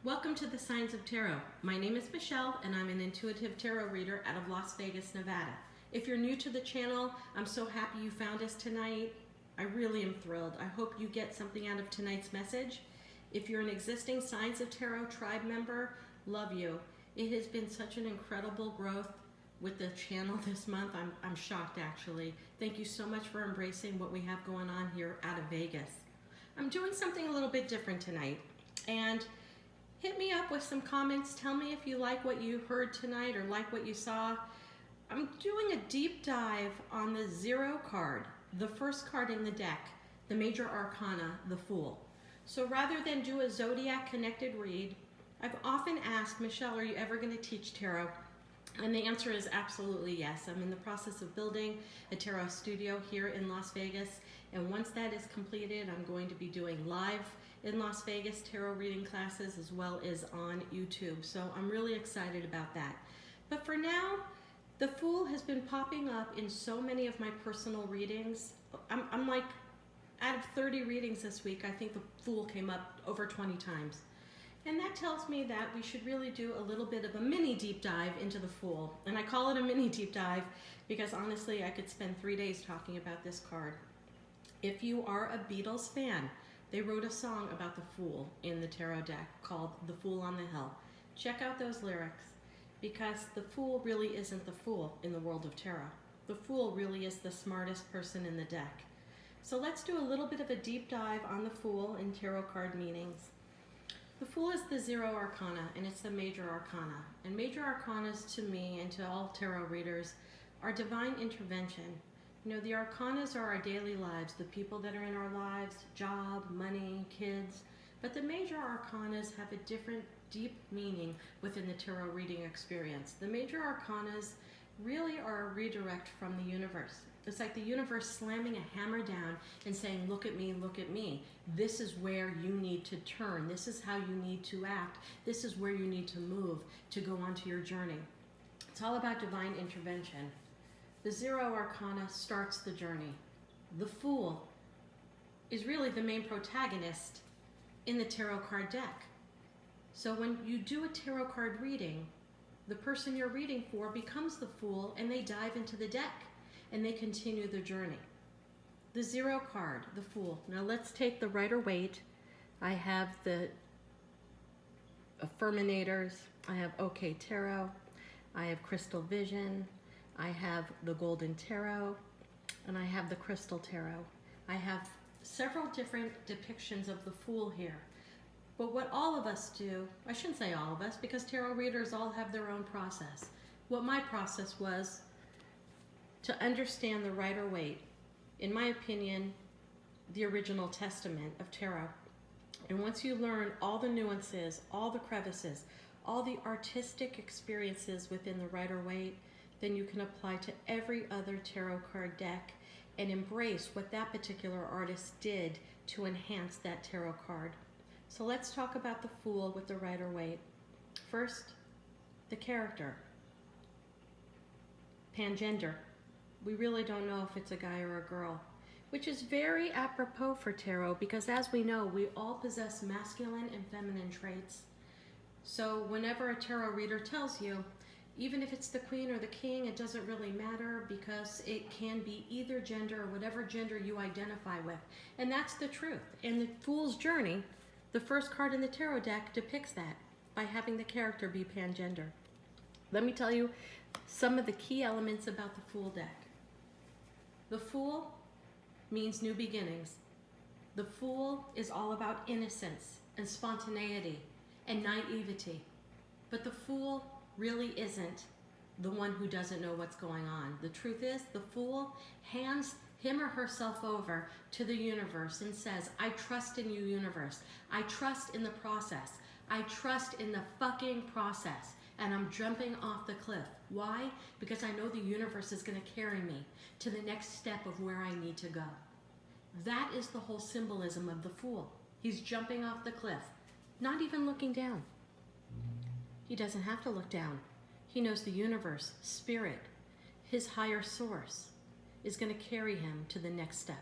Welcome to the Signs of Tarot. My name is Michelle and I'm an intuitive tarot reader out of Las Vegas, Nevada. If you're new to the channel, I'm so happy you found us tonight. I really am thrilled. I hope you get something out of tonight's message. If you're an existing Signs of Tarot tribe member, love you. It has been such an incredible growth with the channel this month. I'm shocked actually. Thank you so much for embracing what we have going on here out of Vegas. I'm doing something a little bit different tonight, and hit me up with some comments. Tell me if you like what you heard tonight or like what you saw. I'm doing a deep dive on the Zero card, the first card in the deck, the major arcana, the Fool. So rather than do a zodiac connected read, I've often asked, Michelle, are you ever going to teach tarot? And the answer is absolutely yes. I'm in the process of building a tarot studio here in Las Vegas, and once that is completed, I'm going to be doing live in Las Vegas tarot reading classes as well as on YouTube. So I'm really excited about that. But for now, the Fool has been popping up in so many of my personal readings. I'm like, out of 30 readings this week, I think the Fool came up over 20 times. And that tells me that we should really do a little bit of a mini deep dive into the Fool. And I call it a mini deep dive because honestly, I could spend 3 days talking about this card. If you are a Beatles fan, they wrote a song about the Fool in the tarot deck called The Fool on the Hill. Check out those lyrics, because the Fool really isn't the Fool in the world of tarot. The Fool really is the smartest person in the deck. So let's do a little bit of a deep dive on the Fool in tarot card meanings. The Fool is the Zero Arcana, and it's the major arcana. And major arcanas to me and to all tarot readers are divine intervention. You know, the arcanas are our daily lives, the people that are in our lives, job, money, kids. But the major arcanas have a different, deep meaning within the tarot reading experience. The major arcanas really are a redirect from the universe. It's like the universe slamming a hammer down and saying, look at me, look at me. This is where you need to turn. This is how you need to act. This is where you need to move to go onto your journey. It's all about divine intervention. The Zero Arcana starts the journey. The Fool is really the main protagonist in the tarot card deck. So when you do a tarot card reading, the person you're reading for becomes the Fool, and they dive into the deck and they continue their journey. The Zero card, the Fool. Now let's take the Rider-Waite. I have the Affirminators. I have OK Tarot. I have Crystal Vision. I have the Golden Tarot, and I have the Crystal Tarot. I have several different depictions of the Fool here. But what all of us do, I shouldn't say all of us, because tarot readers all have their own process. What my process was to understand the Rider-Waite, in my opinion, the original testament of tarot. And once you learn all the nuances, all the crevices, all the artistic experiences within the Rider-Waite, then you can apply to every other tarot card deck and embrace what that particular artist did to enhance that tarot card. So let's talk about the Fool with the Rider-Waite. First, the character. Pangender. We really don't know if it's a guy or a girl, which is very apropos for tarot because, as we know, we all possess masculine and feminine traits. So whenever a tarot reader tells you, even if it's the queen or the king, it doesn't really matter because it can be either gender or whatever gender you identify with. And that's the truth. And the Fool's journey, the first card in the tarot deck, depicts that by having the character be pangender. Let me tell you some of the key elements about the Fool deck. The Fool means new beginnings. The Fool is all about innocence and spontaneity and naivety. But the Fool really isn't the one who doesn't know what's going on. The truth is, the Fool hands him or herself over to the universe and says, I trust in you, universe. I trust in the process. I trust in the fucking process. And I'm jumping off the cliff. Why? Because I know the universe is going to carry me to the next step of where I need to go. That is the whole symbolism of the Fool. He's jumping off the cliff, not even looking down. He doesn't have to look down. He knows the universe, spirit, his higher source is going to carry him to the next step.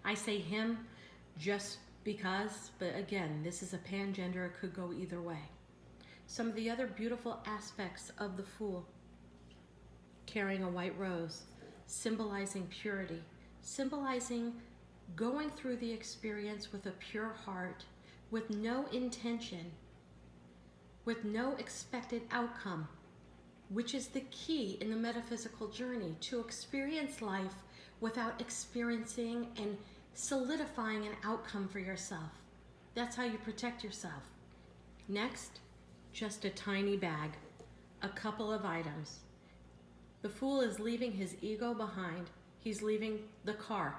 I say him just because, but again, this is a pangender, it could go either way. some of the other beautiful aspects of the Fool. Carrying a white rose, symbolizing purity, symbolizing going through the experience with a pure heart, with no intention, with no expected outcome, which is the key in the metaphysical journey, to experience life without experiencing and solidifying an outcome for yourself. That's how you protect yourself. Next, just a tiny bag, a couple of items. The Fool is leaving his ego behind. He's leaving the car,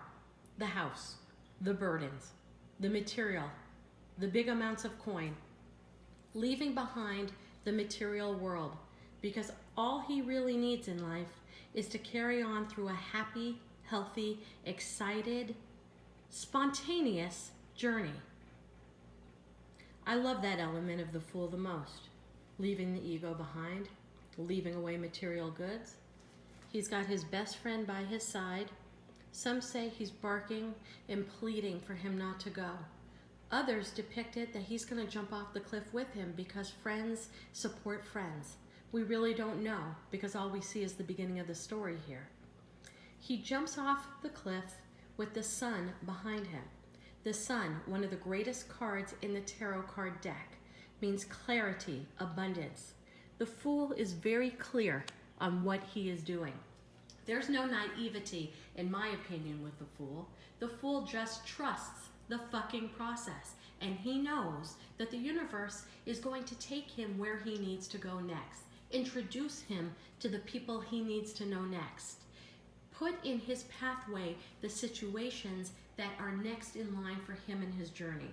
the house, the burdens, the material, the big amounts of coin, leaving behind the material world, because all he really needs in life is to carry on through a happy, healthy, excited, spontaneous journey. I love that element of the Fool the most. Leaving the ego behind, leaving away material goods. He's got his best friend by his side. Some say he's barking and pleading for him not to go. Others depict it that he's going to jump off the cliff with him because friends support friends. We really don't know, because all we see is the beginning of the story here. He jumps off the cliff with the sun behind him. The sun, one of the greatest cards in the tarot card deck, means clarity, abundance. The Fool is very clear on what he is doing. There's no naivety, in my opinion, with the Fool. The Fool just trusts the fucking process, and he knows that the universe is going to take him where he needs to go next, introduce him to the people he needs to know next, put in his pathway the situations that are next in line for him in his journey.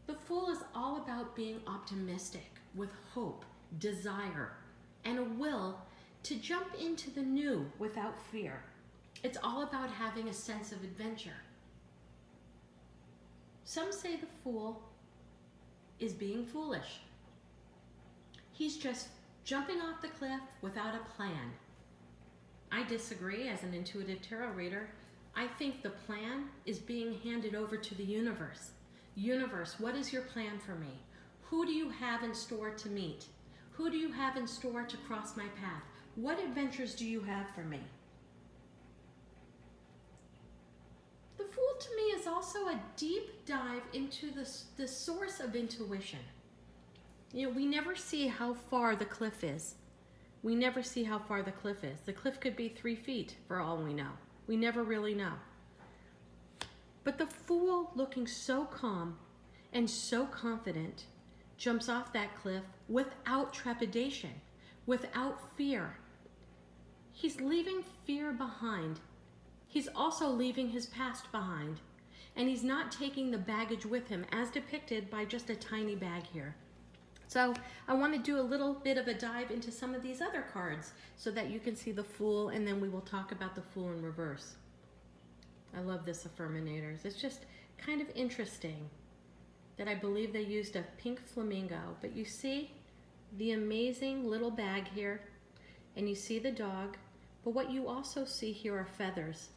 The Fool is all about being optimistic, with hope, desire, and a will to jump into the new without fear. It's all about having a sense of adventure. Some say the Fool is being foolish. He's just jumping off the cliff without a plan. I disagree as an intuitive tarot reader. I think the plan is being handed over to the universe. Universe, what is your plan for me? Who do you have in store to meet? Who do you have in store to cross my path? What adventures do you have for me? The Fool to me is also a deep dive into the source of intuition. You know, we never see how far the cliff is. We never see how far the cliff is. The cliff could be 3 feet for all we know. We never really know. But the Fool, looking so calm and so confident, jumps off that cliff without trepidation, without fear. He's leaving fear behind. He's also leaving his past behind. And he's not taking the baggage with him, as depicted by just a tiny bag here. So I want to do a little bit of a dive into some of these other cards so that you can see the Fool, and then we will talk about the Fool in reverse. I love this Affirminators. It's just kind of interesting that I believe they used a pink flamingo, but you see the amazing little bag here, and you see the dog, but what you also see here are feathers.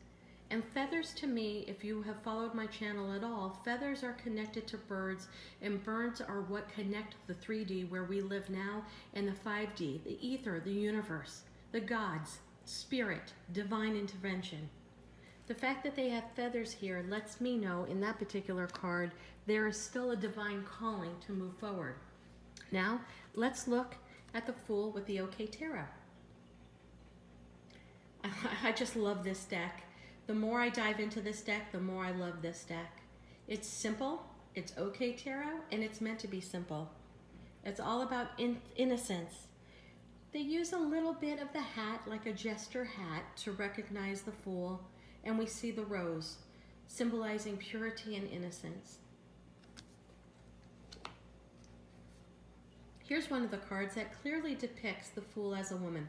And feathers, to me, if you have followed my channel at all, feathers are connected to birds, and birds are what connect the 3D where we live now, and the 5D, the ether, the universe, the gods, spirit, divine intervention. The fact that they have feathers here lets me know in that particular card there is still a divine calling to move forward. Now, let's look at the Fool with the OK Tarot. I just love this deck. The more I dive into this deck, the more I love this deck. It's simple, it's OK Tarot, and it's meant to be simple. It's all about innocence. They use a little bit of the hat, like a jester hat, to recognize the Fool, and we see the rose, symbolizing purity and innocence. Here's one of the cards that clearly depicts the Fool as a woman.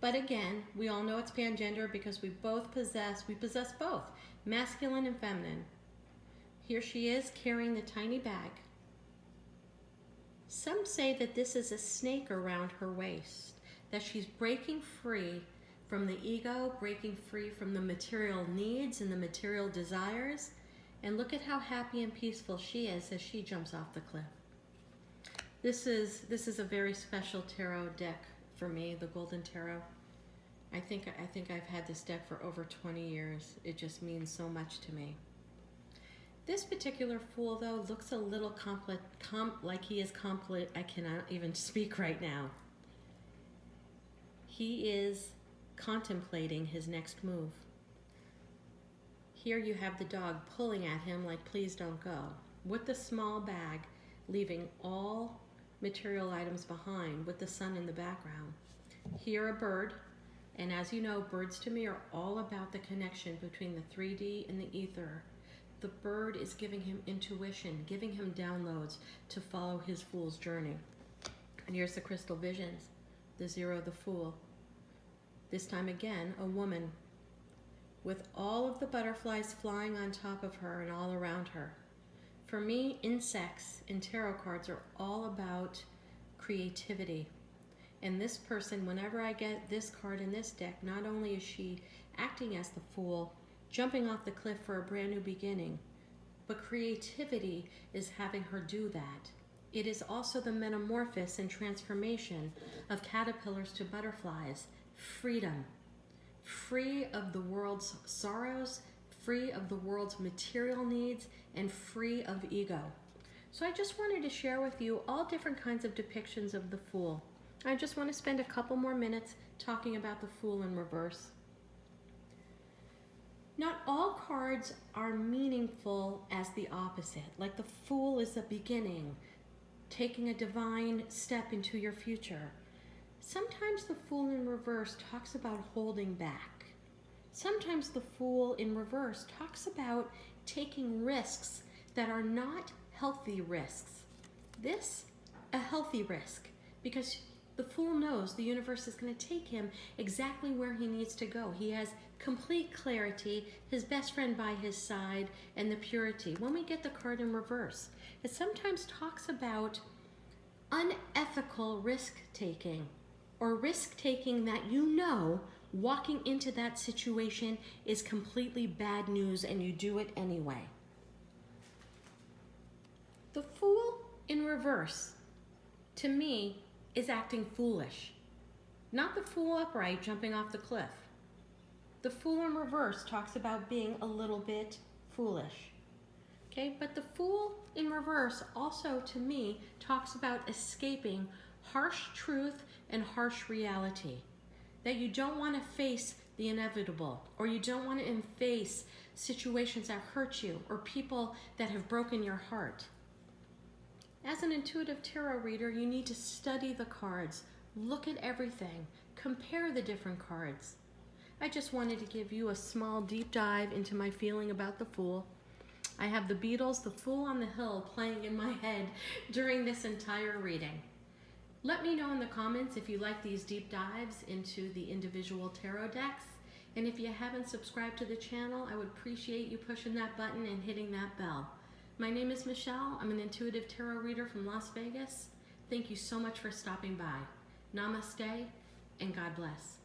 But again, we all know it's pangender because we possess both, masculine and feminine. Here she is carrying the tiny bag. Some say that this is a snake around her waist, that she's breaking free from the ego, breaking free from the material needs and the material desires. And look at how happy and peaceful she is as she jumps off the cliff. This is a very special tarot deck for me, the Golden Tarot. I think I've had this deck for over 20 years. It just means so much to me. This particular Fool, though, looks a little like he is I cannot even speak right now. He is contemplating his next move. Here you have the dog pulling at him like, please don't go, with the small bag, leaving all material items behind with the sun in the background. Here a bird, and as you know, birds to me are all about the connection between the 3D and the ether. The bird is giving him intuition, giving him downloads to follow his Fool's journey. And here's the crystal visions, the Zero, the Fool. This time again, a woman with all of the butterflies flying on top of her and all around her. For me, insects in tarot cards are all about creativity. And this person, whenever I get this card in this deck, not only is she acting as the Fool, jumping off the cliff for a brand new beginning, but creativity is having her do that. It is also the metamorphosis and transformation of caterpillars to butterflies. Freedom. Free of the world's sorrows, free of the world's material needs, and free of ego. So I just wanted to share with you all different kinds of depictions of the Fool. I just want to spend a couple more minutes talking about the Fool in reverse. Not all cards are meaningful as the opposite. Like the Fool is the beginning, taking a divine step into your future. Sometimes the Fool in reverse talks about holding back. Sometimes the Fool in reverse talks about taking risks that are not healthy risks. This, a healthy risk, because the Fool knows the universe is going to take him exactly where he needs to go. He has complete clarity, his best friend by his side, and the purity. When we get the card in reverse, it sometimes talks about unethical risk-taking, or risk-taking that you know walking into that situation is completely bad news and you do it anyway. The Fool in reverse, to me, is acting foolish. Not the Fool upright jumping off the cliff. The Fool in reverse talks about being a little bit foolish. Okay, but the Fool in reverse also, to me, talks about escaping harsh truth and harsh reality. That you don't want to face the inevitable, or you don't want to face situations that hurt you, or people that have broken your heart. As an intuitive tarot reader, you need to study the cards, look at everything, compare the different cards. I just wanted to give you a small deep dive into my feeling about the Fool. I have the Beatles, The Fool on the Hill, playing in my head during this entire reading. Let me know in the comments if you like these deep dives into the individual tarot decks. And if you haven't subscribed to the channel, I would appreciate you pushing that button and hitting that bell. My name is Michelle. I'm an intuitive tarot reader from Las Vegas. Thank you so much for stopping by. Namaste and God bless.